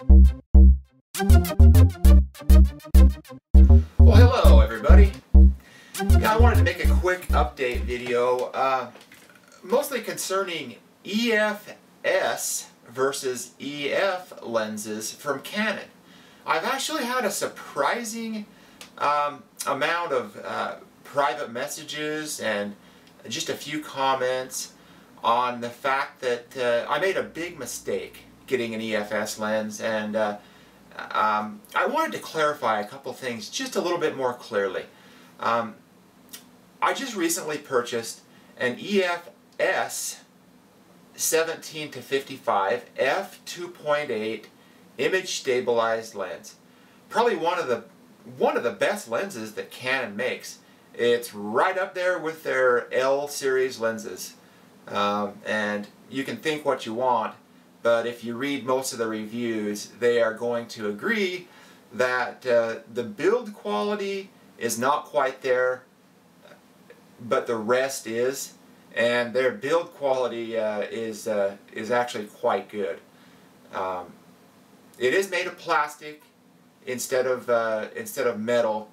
Well, hello everybody. I wanted to make a quick update video, mostly concerning EFS versus EF lenses from Canon. I've actually had a surprising amount of private messages and just a few comments on the fact that I made a big mistake getting an EFS lens, and I wanted to clarify a couple things just a little bit more clearly. I just recently purchased an EFS 17 to 55 f2.8 image stabilized lens. Probably one of the best lenses that Canon makes. It's right up there with their L series lenses. And you can think what you want, but if you read most of the reviews, they are going to agree that the build quality is not quite there, but the rest is, and their build quality is actually quite good. It is made of plastic instead of metal,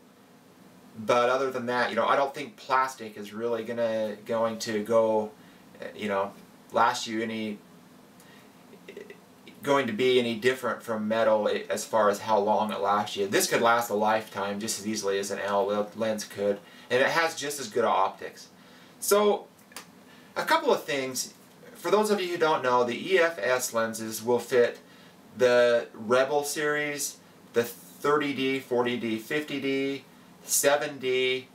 but other than that, I don't think plastic is really going to go, last you going to be any different from metal as far as how long it lasts you. This could last a lifetime just as easily as an L lens could, and it has just as good optics. So, a couple of things. For those of you who don't know, the EFS lenses will fit the Rebel series, the 30D, 40D, 50D, 7D,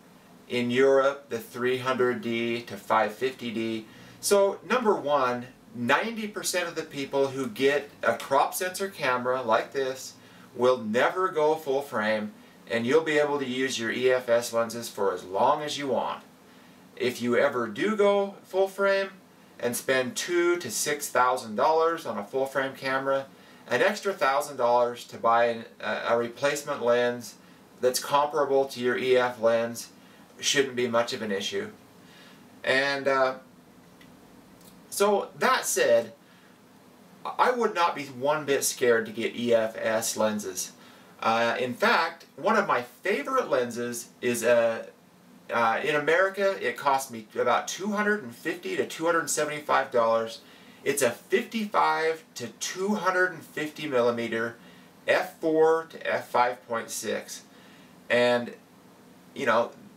in Europe, the 300D to 550D. So, number one, 90% of the people who get a crop sensor camera like this will never go full frame, and you'll be able to use your EFS lenses for as long as you want. If you ever do go full frame and spend $2,000 to $6,000 on a full frame camera, an extra $1,000 to buy a replacement lens that's comparable to your EF lens shouldn't be much of an issue. And so that said, I would not be one bit scared to get EFS lenses. In fact, one of my favorite lenses is in America, it cost me about $250 to $275. It's a 55 to 250 millimeter f4 to f5.6, and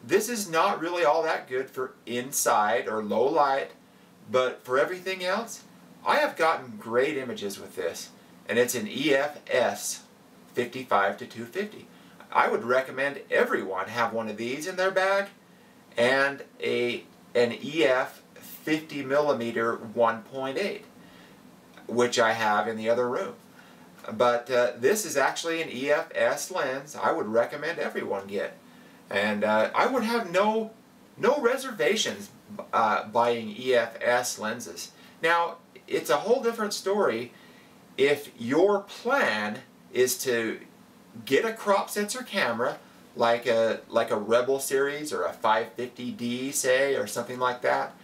this is not really all that good for inside or low light. But for everything else, I have gotten great images with this, and it's an EFS 55 to 250. I would recommend everyone have one of these in their bag and an EF 50 millimeter 1.8, which I have in the other room. But this is actually an EFS lens I would recommend everyone get, and I would have no reservations buying EFS lenses. Now, it's a whole different story if your plan is to get a crop sensor camera like a Rebel series or a 550D, say, or something like that,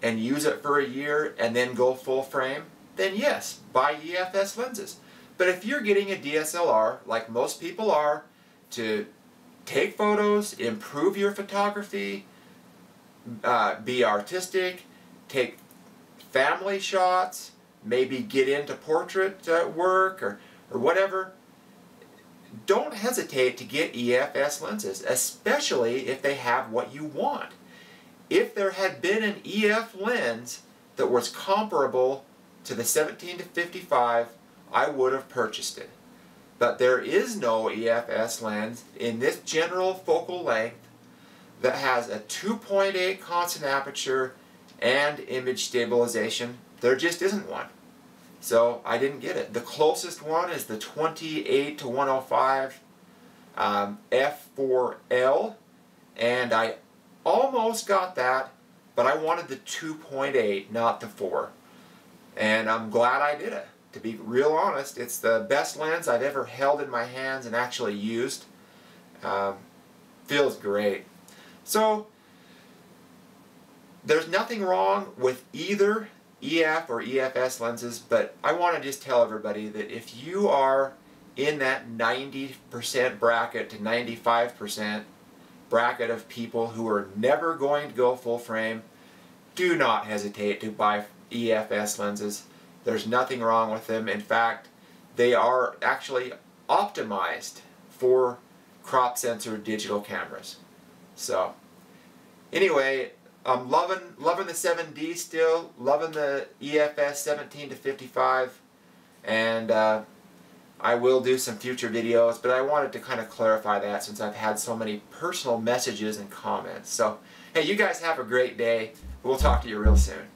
and use it for a year and then go full frame, then yes, buy EFS lenses. But if you're getting a DSLR, like most people are, to take photos, improve your photography, be artistic, take family shots, maybe get into portrait work or whatever, don't hesitate to get EFS lenses, especially if they have what you want. If there had been an EF lens that was comparable to the 17 to 55, I would have purchased it. But there is no EFS lens in this general focal length that has a 2.8 constant aperture and image stabilization. There just isn't one. So I didn't get it. The closest one is the 28 to 105 f4L, and I almost got that, but I wanted the 2.8, not the 4. And I'm glad I did it. To be real honest, it's the best lens I've ever held in my hands and actually used. Feels great. So, there's nothing wrong with either EF or EFS lenses, but I want to just tell everybody that if you are in that 90% bracket to 95% bracket of people who are never going to go full frame, do not hesitate to buy EFS lenses. There's nothing wrong with them. In fact, they are actually optimized for crop sensor digital cameras. So anyway, I'm loving the 7D still, loving the EFS 17 to 55, and I will do some future videos, but I wanted to kind of clarify that since I've had so many personal messages and comments. So hey, you guys have a great day. We'll talk to you real soon.